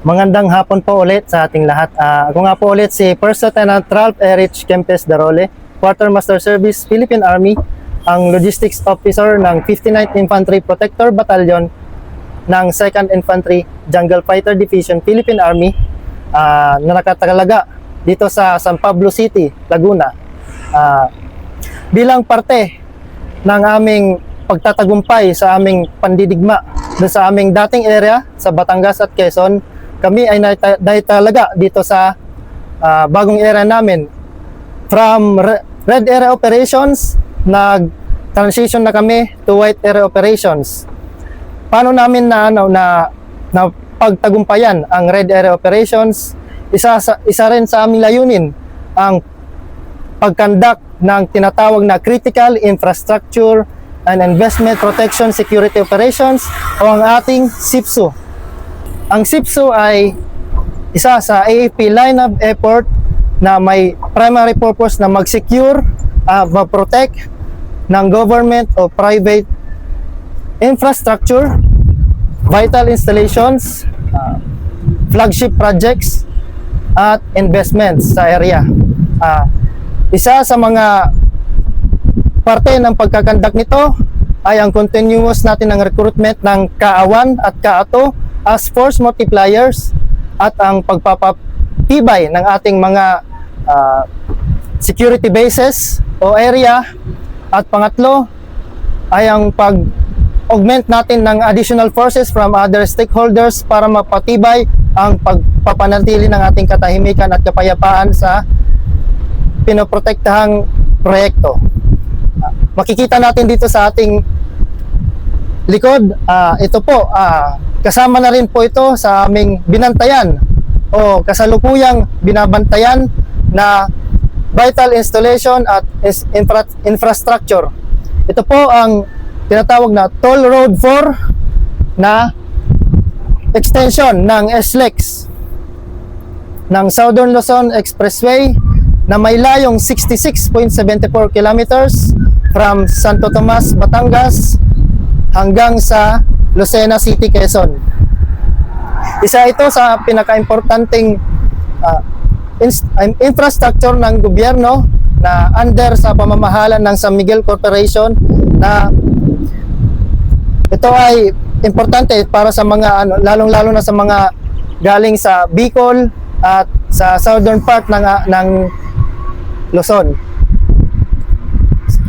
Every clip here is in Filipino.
Magandang hapon po ulit sa ating lahat. Ako nga po ulit si First Lieutenant Ralph Erich Kempes Darole, Quartermaster Service, Philippine Army, ang Logistics Officer ng 59th Infantry Protector Battalion ng 2nd Infantry Jungle Fighter Division, Philippine Army, na nakatalaga dito sa San Pablo City, Laguna. Bilang parte ng aming pagtatagumpay sa aming pandidigma sa aming dating area sa Batangas at Quezon, kami ay naitalaga dito sa bagong area namin. From Red Area Operations, nag-transition na kami to White Area Operations. Paano namin na pagtagumpayan ang Red Area Operations? Isa rin sa aming layunin ang pagkandak ng tinatawag na Critical Infrastructure and Investment Protection Security Operations o ang ating CIPSU. Ang CIPSU ay isa sa AAP line of effort na may primary purpose na mag-secure, mag-protect ng government o private infrastructure, vital installations, flagship projects, at investments sa area. Isa sa mga parte ng pagkakandak nito ay ang continuous natin ng recruitment ng Ka-1 at Ka-2 as force multipliers at ang pagpapatibay ng ating mga security bases o area, at pangatlo ay ang pag-augment natin ng additional forces from other stakeholders para mapatibay ang pagpapanatili ng ating katahimikan at kapayapaan sa pinoprotektahang proyekto. Makikita natin dito sa ating likod, ito po, kasama na rin po ito sa aming binantayan o kasalukuyang binabantayan na vital installation at infrastructure. Ito po ang tinatawag na Toll Road 4 na extension ng SLEX ng Southern Luzon Expressway na may layong 66.74 kilometers from Santo Tomas, Batangas hanggang sa Lucena City, Quezon. Isa ito sa pinaka-importanting infrastructure ng gobyerno na under sa pamamahala ng San Miguel Corporation, na ito ay importante para sa mga lalong-lalo na sa mga galing sa Bicol at sa southern part ng Luzon.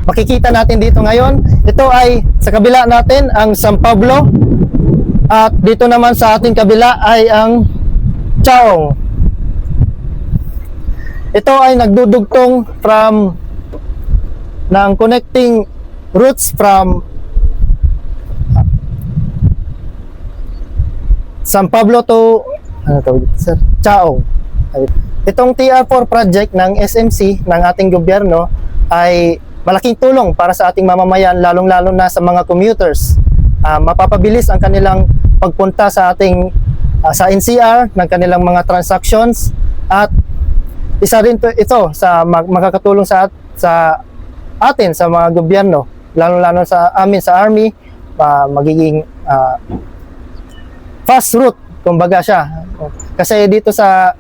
Makikita natin dito ngayon, ito ay sa kabila natin ang San Pablo, at dito naman sa ating kabila ay ang Chaong. Ito ay nagdudugtong ng connecting routes from San Pablo to Chaong. Itong TR4 project ng SMC ng ating gobyerno ay malaking tulong para sa ating mamamayan, lalong-lalo na sa mga commuters. Mapapabilis ang kanilang pagpunta sa ating sa NCR ng kanilang mga transactions, at isa rin ito sa makakatulong sa atin sa mga gobyerno, lalong-lalo sa amin sa Army, magiging fast route kumbaga siya. Kasi dito sa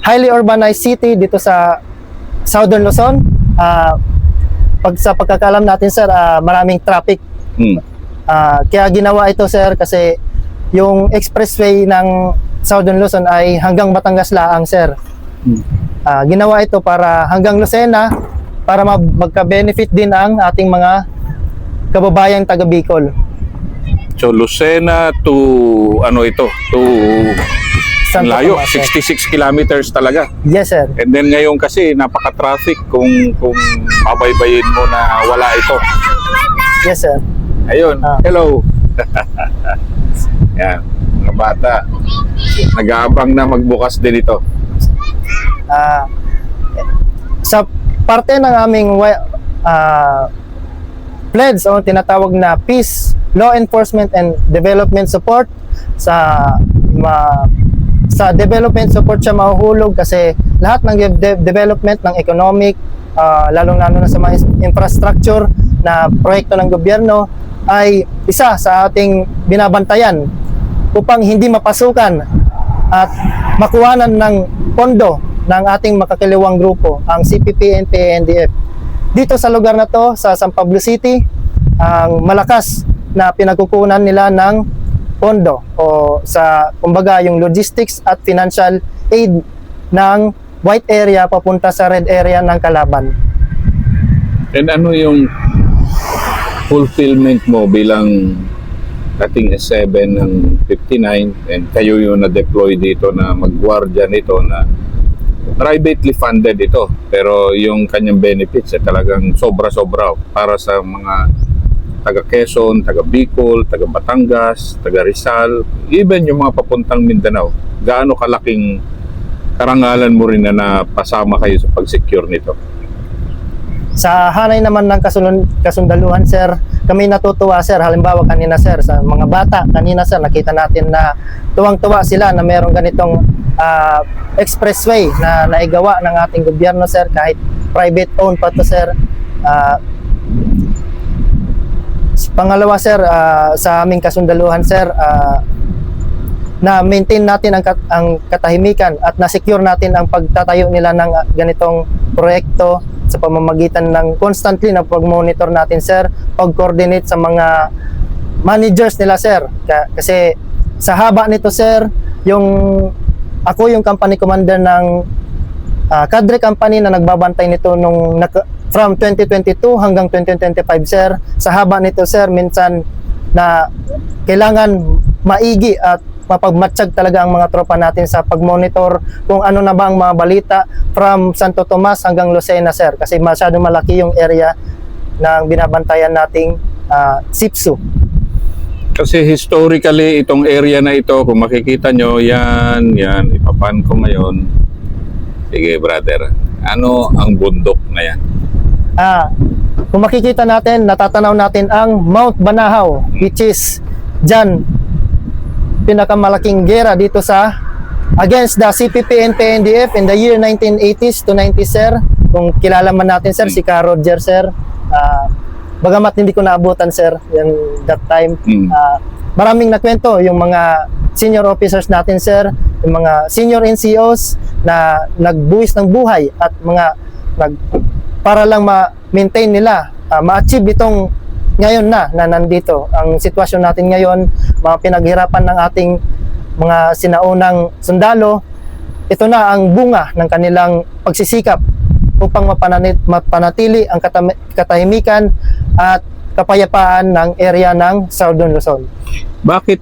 highly urbanized city dito sa Southern Luzon, sa pagkakalam natin, sir, maraming traffic. Kaya ginawa ito, sir, kasi yung expressway ng Southern Luzon ay hanggang Batangas laang, sir. Ginawa ito para hanggang Lucena, para magka-benefit din ang ating mga kababayang taga Bicol. So Lucena to to Santo layo, Tomas, 66 kilometers talaga. Yes, sir. And then ngayon kasi napaka-traffic kung mabaybayin mo na wala ito. Yes, sir. Ayun, hello. Yan, mga bata. Nag-aabang na magbukas din ito. Sa parte ng aming pledge o tinatawag na Peace, Law Enforcement and Development Support, sa development support siya mahuhulog kasi lahat ng development ng economic, lalong-lalo na sa mga infrastructure na proyekto ng gobyerno ay isa sa ating binabantayan upang hindi mapasukan at makuhanan ng pondo ng ating makakaliwang grupo, ang CPP and PNDF. Dito sa lugar na to, sa San Pablo City, ang malakas na pinagkukunan nila ng pondo o sa kumbaga yung logistics at financial aid ng white area papunta sa red area ng kalaban. And ano yung fulfillment mo bilang dating S7 ng 59 and kayo yung na-deploy dito na mag-guardia nito na privately funded ito pero yung kanyang benefits talagang sobra-sobra para sa mga taga Quezon, taga Bicol, taga Batangas, taga Rizal, even yung mga papuntang Mindanao. Gaano kalaking karangalan mo rin na napasama kayo sa pag-secure nito? Sa hanay naman ng kasundaluhan, sir, kami natutuwa, sir. Halimbawa kanina, sir, sa mga bata, kanina, sir, nakita natin na tuwang-tuwa sila na mayroong ganitong expressway na naigawa ng ating gobyerno, sir, kahit private owned pa to, sir. Pangalawa, sir, sa aming kasundaluhan, sir, na maintain natin ang katahimikan at na-secure natin ang pagtatayo nila ng ganitong proyekto sa pamamagitan ng constantly na pag-monitor natin, sir, pag-coordinate sa mga managers nila, sir. Kasi sa haba nito, sir, ako yung company commander ng cadre company na nagbabantay nito from 2022 hanggang 2025, sir. Sa haba nito, sir, minsan na kailangan maigi at mapagmatsyag talaga ang mga tropa natin sa pag-monitor kung ano na ba ang mga balita from Santo Tomas hanggang Lucena, sir, kasi masyado malaki yung area na binabantayan nating SIPSU. Kasi historically itong area na ito, kung makikita nyo, yan, ipapan ko ngayon. Sige brother, ano ang bundok na yan? Kung makikita natin, natatanaw natin ang Mount Banahaw, which is dyan pinakamalaking gera dito sa against the CPP and PNDF in the year 1980s to 90s, sir. Kung kilala man natin, sir, si Ka Roger, sir. Bagamat hindi ko naabutan, sir, yung that time. Maraming nakwento yung mga senior officers natin, sir, yung mga senior NCOs na nagbuwis ng buhay at para lang ma-maintain nila, ma-achieve itong ngayon na nandito. Ang sitwasyon natin ngayon, mga pinaghirapan ng ating mga sinaunang sundalo, ito na ang bunga ng kanilang pagsisikap upang mapanatili ang katahimikan at kapayapaan ng area ng Southern Luzon. Bakit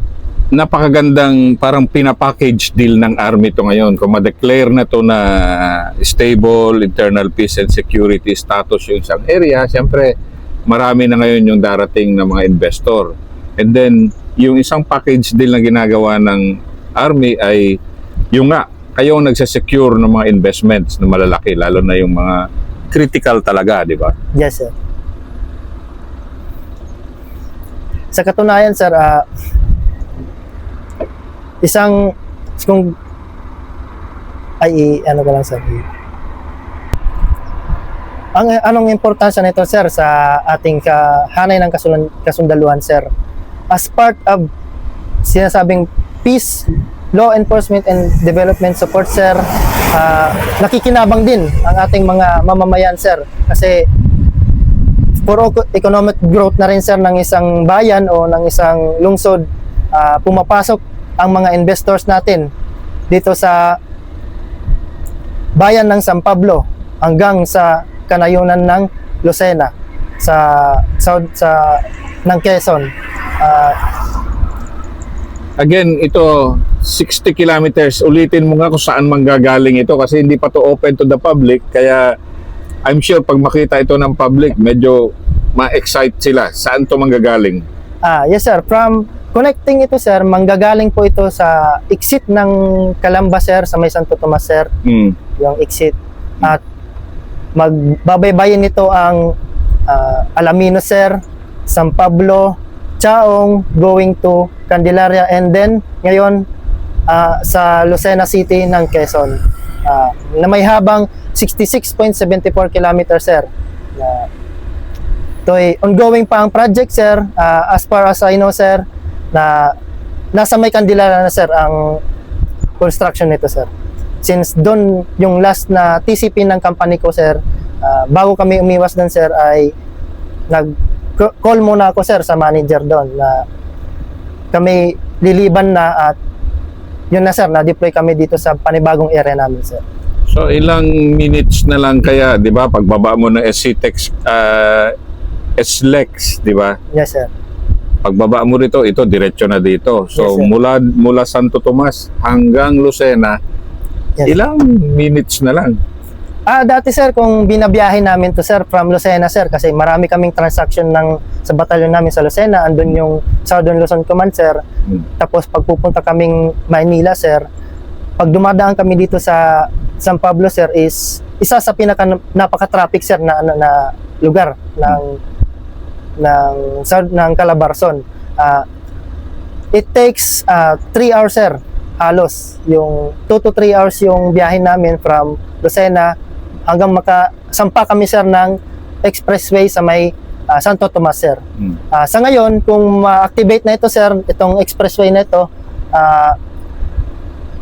napakagandang parang pinapackage deal ng Army ito ngayon? Kung ma-declare na ito na stable, internal peace and security status yung isang area, siyempre marami na ngayon yung darating na mga investor. And then, yung isang package deal na ginagawa ng Army ay yung nga, kayo nagsasecure ng mga investments na malalaki, lalo na yung mga critical talaga, di ba? Yes, sir. Sa katunayan, sir, ano ka lang, sir? Anong importansya nito, sir, sa ating hanay ng kasundaluhan, sir? As part of sinasabing peace, law enforcement and development support, sir, nakikinabang din ang ating mga mamamayan, sir, kasi for economic growth na rin, sir, ng isang bayan o ng isang lungsod, pumapasok ang mga investors natin dito sa bayan ng San Pablo hanggang sa kanayunan ng Lucena sa ng Quezon. Again, ito 60 kilometers. Ulitin mo nga kung saan manggagaling ito kasi hindi pa to open to the public, kaya I'm sure pag makita ito ng public, medyo ma-excite sila. Saan to manggagaling? Yes, sir. From connecting ito, sir, manggagaling po ito sa exit ng Calamba, sir, sa may Santo Tomas, sir. Yung exit. At magbabaybayin nito ang Alaminos, sir, San Pablo, Chaong, going to Candelaria, and then ngayon sa Lucena City ng Quezon, na may habang 66.74 kilometers, sir. Ito ay ongoing pa ang project, sir. As far as I know, sir, na nasa may Candelaria na, sir, ang construction nito, sir. Since doon yung last na TCP ng company ko, sir, bago kami umiwas doon, sir, ay nag-call muna ako, sir, sa manager doon na kami liliban na at yun na, sir, na-deploy kami dito sa panibagong area namin, sir. So ilang minutes na lang kaya, 'di ba, pagbaba mo ng SCTEX SLEX, 'di ba? Yes, sir. Pagbaba mo rito, ito diretso na dito. So Yes, sir. mula Santo Tomas hanggang Lucena, Yes. ilang minutes na lang. Dati, sir, kung binabiyahe namin to, sir, from Lucena, sir, kasi marami kaming transaction sa batalyon namin sa Lucena, andun yung Southern Luzon Command, sir. Tapos pagpupunta kaming Maynila, sir, pag dumadaan kami dito sa San Pablo, sir, is isa sa napaka-traffic, sir, na lugar ng Calabarzon. It takes 3 hours, sir, halos. Yung 2 to 3 hours yung biyahe namin from Lucena hanggang makasampa kami, sir, ng expressway sa may Santo Tomas, sir. Sa ngayon, kung ma-activate na ito, sir, itong expressway na ito,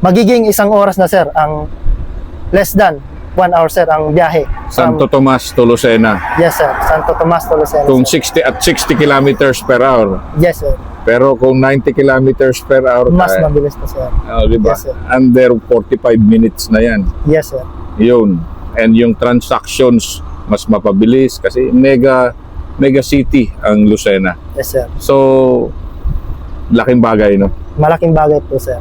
magiging 1 oras na, sir, ang less than 1 hour, sir, ang biyahe. Santo Tomas to Lucena. Yes, sir. Santo Tomas to Lucena, Kung sir. 60 kilometers per hour. Yes, sir. Pero kung 90 kilometers per hour, Mas mabilis na, sir. diba? Yes, sir. Under 45 minutes na yan. Yes, sir. Yun. And yung transactions, mas mapabilis kasi mega city ang Lucena. Yes, sir. So, laking bagay, no? Malaking bagay po, sir.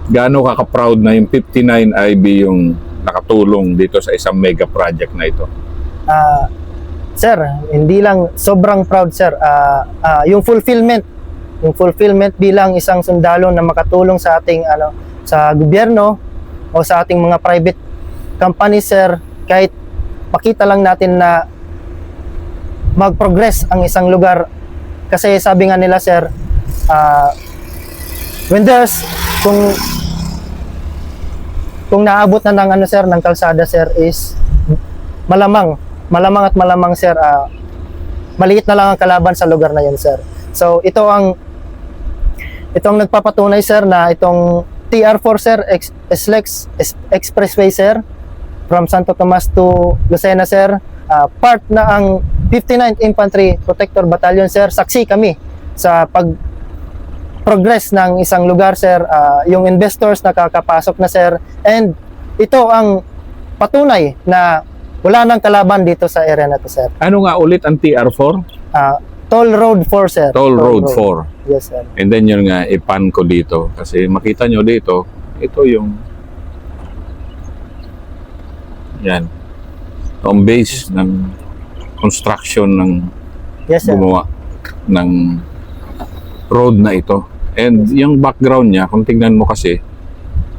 Gaano ka-proud na yung 59 IB yung nakatulong dito sa isang mega project na ito? Sir, hindi lang sobrang proud, sir. Yung fulfillment bilang isang sundalo na makatulong sa ating sa gobyerno o sa ating mga private company, sir, kahit makita lang natin na mag-progress ang isang lugar. Kasi sabi nga nila, sir, when there's kung naabot na ng sir, ng kalsada, sir, is malamang, sir, maliit na lang ang kalaban sa lugar na yun, sir. So itong nagpapatunay, sir, na itong TR4, sir, SLEX Expressway, sir, from Santo Tomas to Lucena, sir, part na ang 59th Infantry Protector Battalion, sir. Saksi kami sa progress ng isang lugar, sir. Yung investors nakakapasok na, sir, and ito ang patunay na wala nang kalaban dito sa area na to, sir. Ano nga ulit ang TR4? Toll Road 4, sir. Toll Road 4. Yes, sir. And then yun nga, ipan ko dito. Kasi makita nyo dito, ito yung yan. Ang base ng construction ng Yes, sir. gumawa ng road na ito. And yung background niya, kung tingnan mo kasi,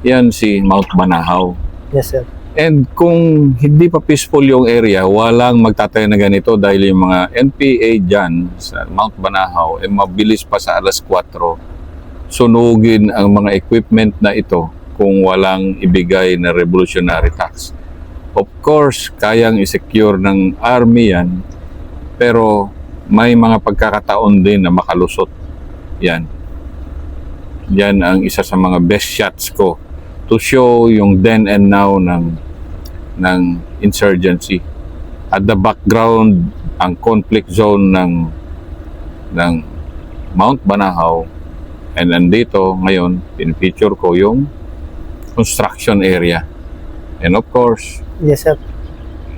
yan si Mount Banahaw. Yes, sir. And kung hindi pa peaceful yung area, walang magtatayo na ganito dahil yung mga NPA dyan sa Mount Banahaw, mabilis pa sa alas 4, sunugin ang mga equipment na ito kung walang ibigay na revolutionary tax. Of course, kayang i-secure ng army yan, pero may mga pagkakataon din na makalusot. Yan. Yan ang isa sa mga best shots ko to show yung then and now ng insurgency. At the background, ang conflict zone ng Mount Banahaw, and nandito ngayon, pin-feature ko yung construction area. And of course, Yes, sir.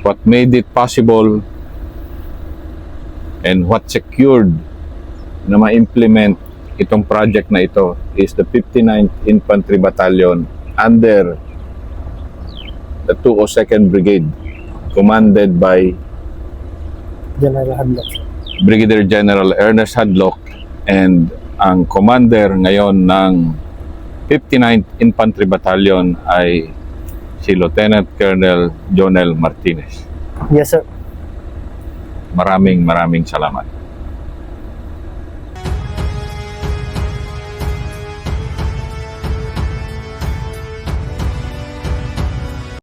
what made it possible and what secured na ma-implement itong project na ito is the 59th Infantry Battalion under the 202nd Brigade, commanded by General Hadlock, sir. Brigadier General Ernest Hadlock, and ang commander ngayon ng 59th Infantry Battalion ay si Lieutenant Colonel Jonel Martinez. Yes, sir. Maraming salamat.